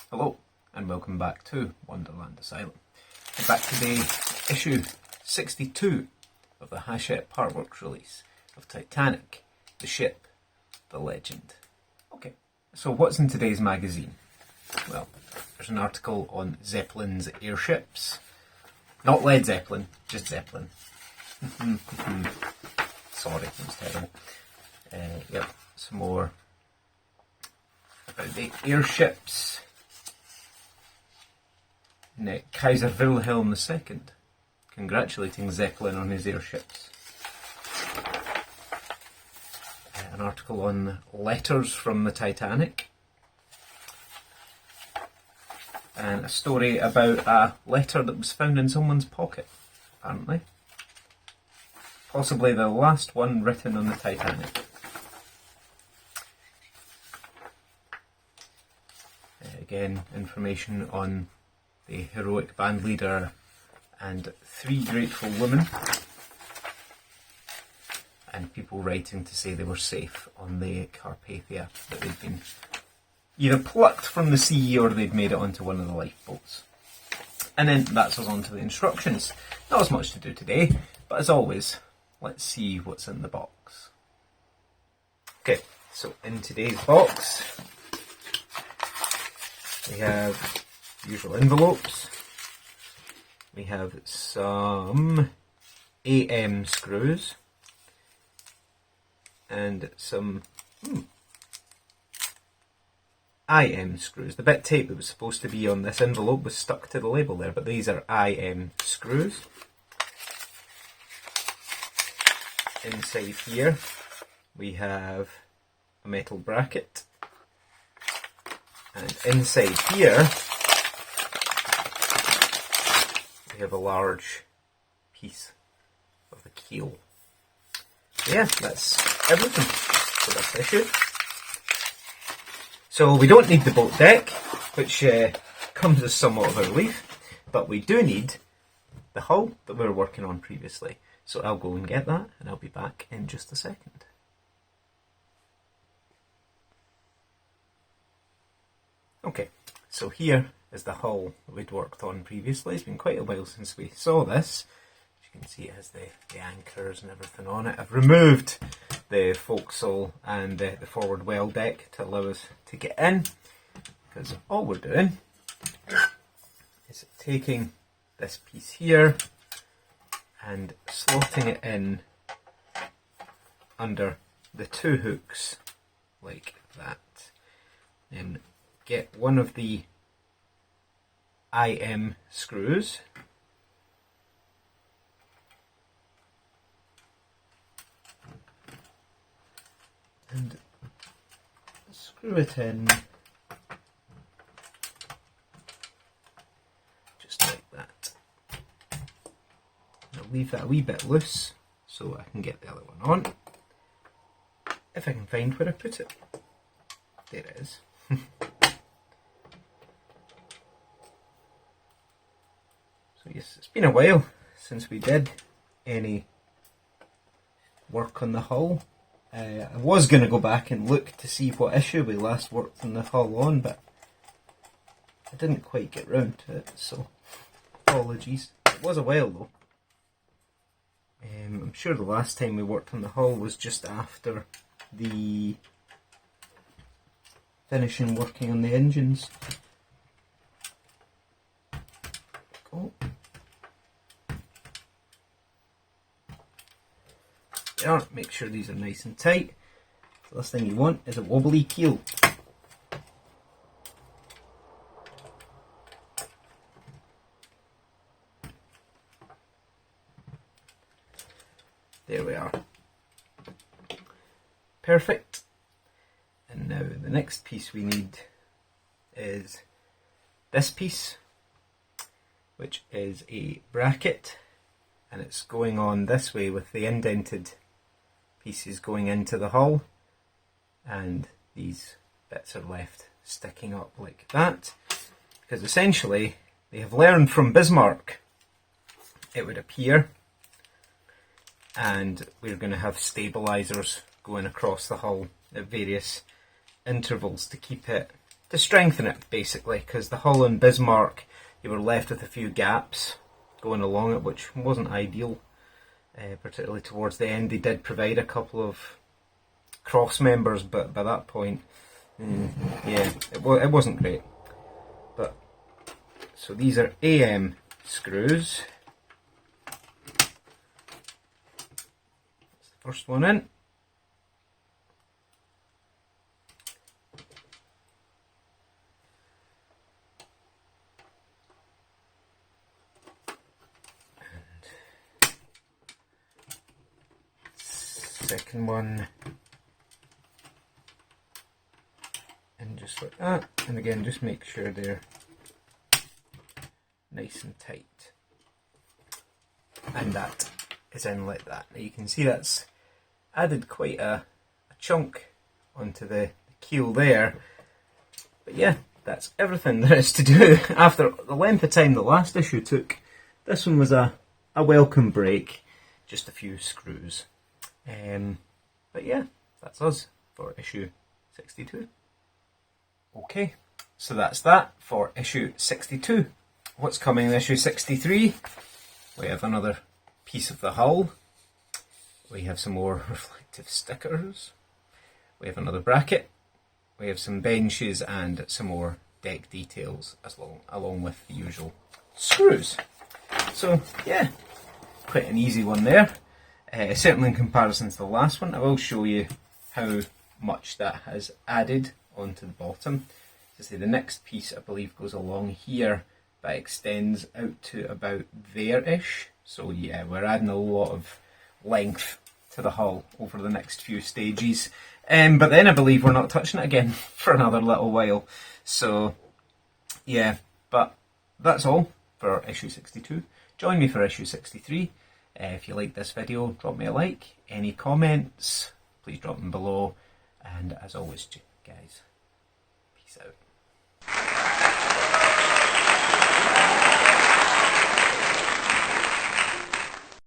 Hello, and welcome back to Wonderland Asylum. We're back today, issue 62 of the Hachette Partworks release of Titanic, the ship, the legend. Okay, so what's in today's magazine? Well, there's an article on Zeppelin's airships. Not Led Zeppelin, just Zeppelin. Sorry, that was terrible. Yep, some more about the airships. Kaiser Wilhelm II congratulating Zeppelin on his airships. An article on letters from the Titanic. And a story about a letter that was found in someone's pocket, apparently. Possibly the last one written on the Titanic. Again, information on the heroic band leader and 3 grateful women, and people writing to say they were safe on the Carpathia, that they'd been either plucked from the sea or they'd made it onto one of the lifeboats. And then that's us on to the instructions. Not as much to do today, but as always, let's see what's in the box. Okay, so in today's box we have usual envelopes. We have some AM screws and some IM screws. The bit tape that was supposed to be on this envelope was stuck to the label there, but these are IM screws. Inside here we have a metal bracket, and inside here we have a large piece of the keel. Yeah, that's everything for this issue. So we don't need the boat deck, which comes as somewhat of a relief, but we do need the hull that we were working on previously. So I'll go and get that, and I'll be back in just a second. Okay, so here is the hull that we'd worked on previously. It's been quite a while since we saw this. As you can see, it has the anchors and everything on it. I've removed the forecastle and the forward well deck to allow us to get in, because all we're doing is taking this piece here and slotting it in under the 2 hooks like that, and get one of the IM screws and screw it in just like that. I'll leave that a wee bit loose so I can get the other one on, if I can find where I put it. There it is. So yes, it's been a while since we did any work on the hull. I was going to go back and look to see what issue we last worked on the hull on, but I didn't quite get round to it, so apologies. It was a while though. I'm sure the last time we worked on the hull was just after the finishing working on the engines. Go. Yeah, make sure these are nice and tight. The last thing you want is a wobbly keel. There we are. Perfect. And now the next piece we need is this piece, which is a bracket, and it's going on this way with the indented pieces going into the hull, and these bits are left sticking up like that, because essentially they have learned from Bismarck, it would appear, and we're going to have stabilisers going across the hull at various intervals to keep it, to strengthen it basically, because the hull and Bismarck, you were left with a few gaps going along it, which wasn't ideal, particularly towards the end. They did provide a couple of cross members, but by that point, yeah, it wasn't great. But so these are AM screws. That's the first one in. Second one, and just like that, and again just make sure they're nice and tight, and that is in like that. Now you can see that's added quite a chunk onto the keel there, but yeah, that's everything there is to do. After the length of time the last issue took, this one was a welcome break, just a few screws. But yeah, that's us for issue 62. Okay, so that's that for issue 62. What's coming in issue 63? We have another piece of the hull. We have some more reflective stickers. We have another bracket. We have some benches and some more deck details along with the usual screws. So yeah, quite an easy one there. Certainly in comparison to the last one. I will show you how much that has added onto the bottom. To say the next piece I believe goes along here, but extends out to about there-ish. So yeah, we're adding a lot of length to the hull over the next few stages. But then I believe we're not touching it again for another little while. So yeah, but that's all for issue 62. Join me for issue 63. If you like this video, drop me a like. Any comments, please drop them below. And as always, guys, peace out.